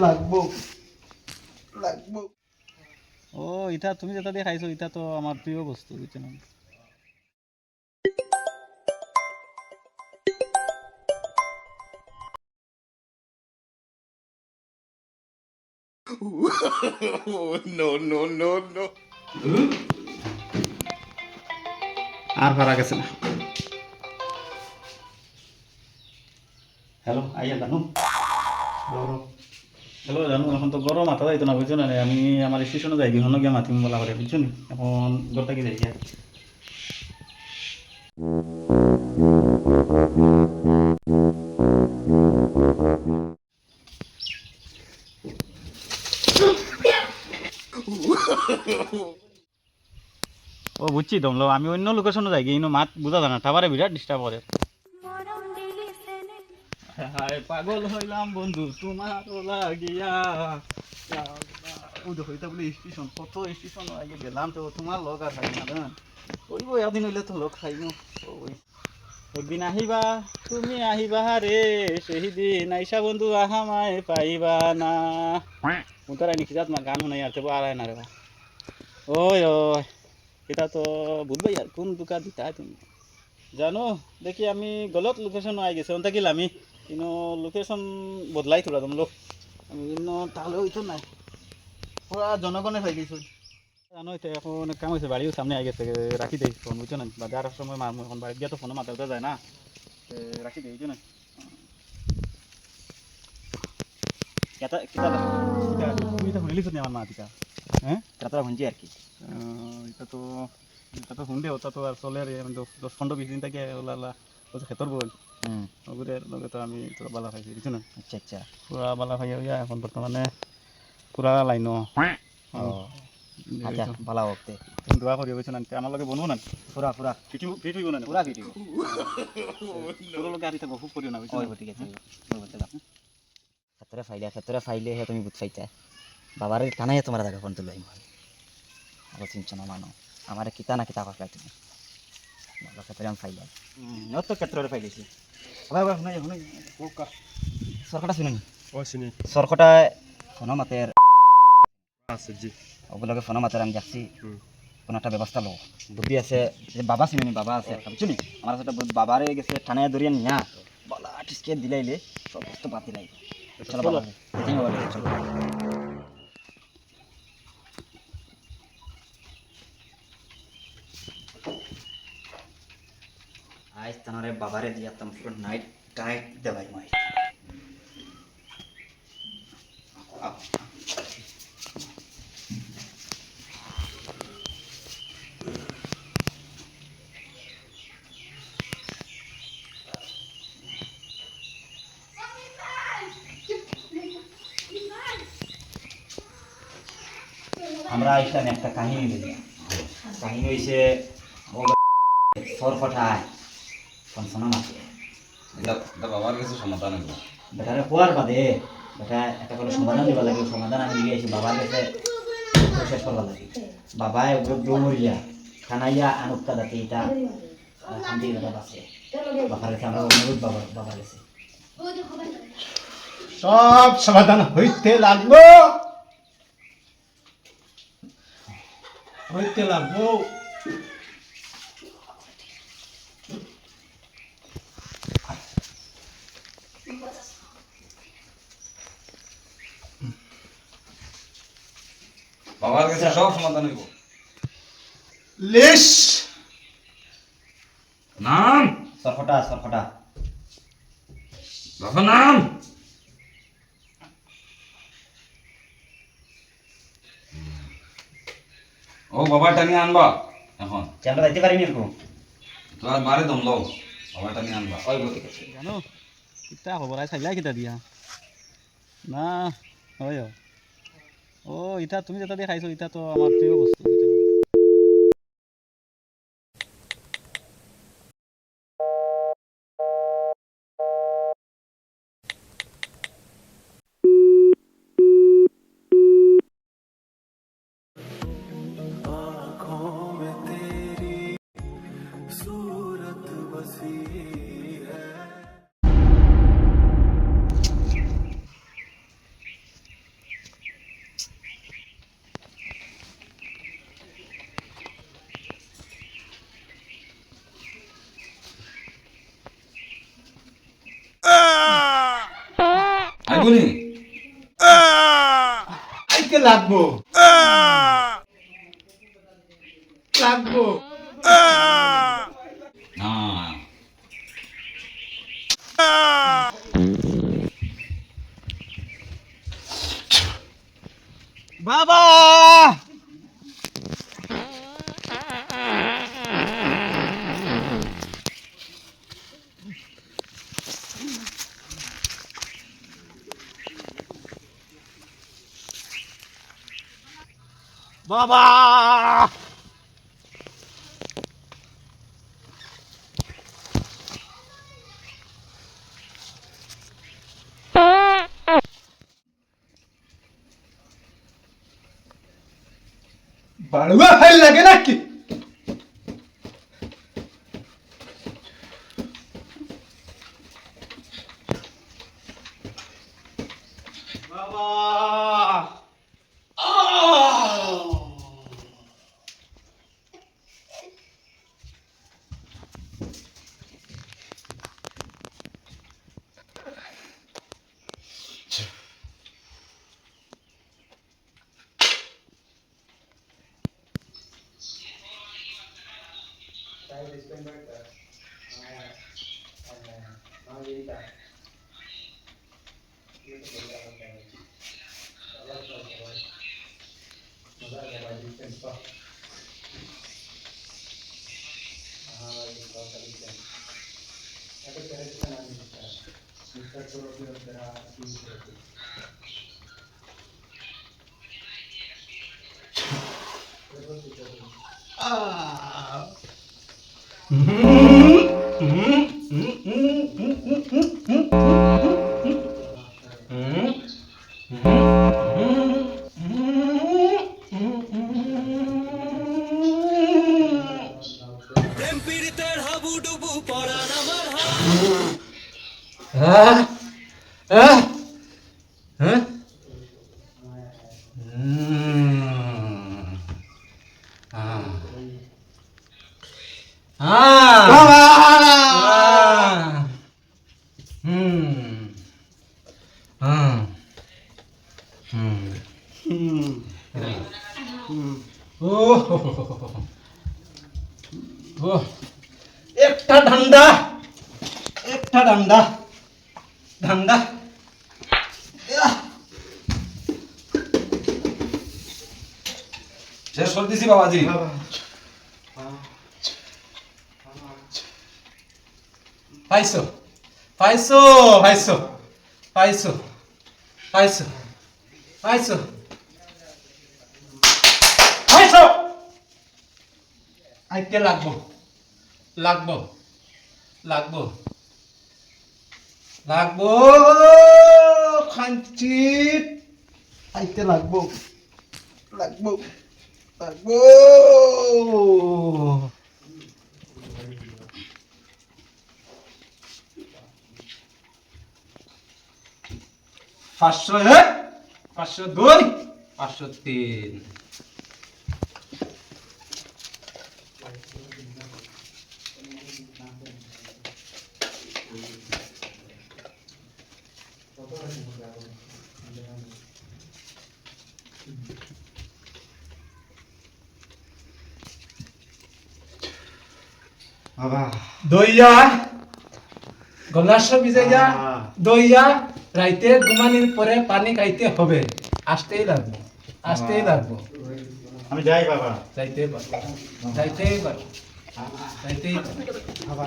লাগবো লাগবো। ও ইটা তুমি যেটা দিয়ে খাইছো এটা তো আমার প্রিয় বস্তু বুঝছো না। No no no no. আর পারা গেছে না। হ্যালো আইয়া জানু হ্যালো জানো এখন তো গরম মাথা যাইতো না বুঝছো না আমি আমার স্টেশনে যাই হন গিয়ে মাতিম বলা করে বুঝছো নি এখন ঘরটা কি যাই গিয়া ও বুঝছি তোমলো আমি অন্য লোকেশনে যাই গিয়ে মাত বুঝা যায় না টাবারে বিরাট ডিস্টার্ব করে। হায় পাগল হইলাম বন্ধু তোমার লাগিয়া। ও দেখো এটা বলে স্টেশন কত স্টেশন আগে গেলাম তো তোমার লোক আর খাই না জান ওইব এদিন হইলে তো লোক খাইব। ওই একদিন আহিবা তুমি আহিবা রে সেদিন আইসা বন্ধু আহামায় পাইবা না। উনতার আইনি কিজাত মা গান শুনাই আর তেবো আর না রে বা ওই ওই এটা তো বুঝবাই আর কোন দোকান দিতা তুমি জানো দেখি আমি গলত লোকেশন আই গেছে ওনটা কিল আমি কিন্তু লোকেশন বদলাই তোলা তোম লোক আমি কিন্তু তাহলে হইতো নাই পুরা জনগণে হয়ে গেছো জানো এটা এখন কাম হয়েছে বাড়িও সামনে আই গেছে রাখি দেই ফোন বুঝছো না বা যার সময় এখন বাড়ি গিয়ে তো ফোনে মাথা উঠা যায় না রাখি দেই বুঝছো না কেতা কেতা তুমি তো শুনিলিস নি আমার মা টিকা হ্যাঁ কতটা শুনছি আর কি। এটা তো শুনলে ওটা তো আর চলে আর 10-15-20 দিন থেকে ওলা ক্ষেতর বল ওগুলোর লগে তো আমি তোরা বালা খাইছি বুঝছো না। আচ্ছা আচ্ছা পুরা বালা খাই হইয়া এখন বর্তমানে পুরা লাইন ও আচ্ছা ভালো হোক দোয়া করি বুঝছো না আমার লগে বনবো না পুরা পুরা ফিট হইব না পুরা ভিডিও তোর লগে আর এটা গফু করিও না বুঝছো ওই ঠিক আছে ওই বলতে দাও ক্ষেত্রে ফাইলে হে তুমি বুঝ পাইতা বাবার টানাই তোমার জায়গা ফোন তুলো আরো চিনছো না মানো আমার কিতা না কিতা কথা তুমি ভালো ক্ষেত্রে আমি ফাইলে তো ক্ষেত্রে ফাইলেছি ভাই ভাই শুনাই শুনাই সরকারটা শুনুন ও শুনি সরকারটা ফোন মাতের আছে জি ওগুলোকে ফোন মাতের আমি দেখছি কোনো একটা ব্যবস্থা লো বুদ্ধি আছে যে বাবা চিনি বাবা আছে একটা বুঝছো নি আমার সাথে বাবারে গেছে থানায় ধরিয়ে নিয়া বলা টিসকে দিলাইলে সব বস্তু বাতি লাই চলো বলো চলো আজ তানারে বাবারে দিয়াতাম পুরো নাইট টাইট দেবাই মাই আমরা আইসলাম একটা কাহিনী দেখি কাহিনী হয়েছে সরফটায় শোনা মাছে বাবার কাছে সমাধান হইব বেটারে হওয়ার বাদে বেটা একটা করে সমাধান দিবা লাগে সমাধান আমি দিয়ে আইছি বাবার কাছে শেষ করবার লাগে বাবায় দৌড়িয়া খানাইয়া আনুক্তা দাতে এটা শান্তি বাবা আছে বাবার কাছে আমরা অনুরোধ বাবার কাছে সব সমাধান হইতে লাগবো হইতে লাগবো। বাবার কাছে সব সমাধান হইব লিস নাম সরফটা বাবা নাম ও বাবাটা নিয়ে আনবা এখন আমরা যাইতে পারিনি এরকম তো আর মারে দম লও বাবাটা নিয়ে আনবা ওই বলতে গেছে জানো কিতা খবর আই চাইলাই কিতা দিয়া না হয় ও এটা তুমি যেটা দিয়ে খাইছো এটা তো আমার প্রিয় বস্তু বুঝছো না? গুনি আইতে লাগবো লাগবো না বাবা বাবা বাড়ুয়া ফাইল লাগে নাকি বাবা একটা ঠান্ডা একটা ঠান্ডা ঠান্ডা শেষ করে দিছি বাবাজি পাইছো পাইছো পাইছো পাইছো পাইছো পাইছো পাইছো আইতে লাগবো লাগবো লাগবো লাগবো খাঞ্চিত আইতে লাগবো লাগবো লাগবো পাঁচশো এক 502 503 বাবা দইয়া গলাস ভিজাইয়া দইয়া রাইতে ঘুমানির পরে পানি খাইতে হবে আসতেই লাগবে আসতেই লাগবে আমি যাই বাবা যাইতেই পারবো যাইতেই পারবো যাইতেই পারবো বাবা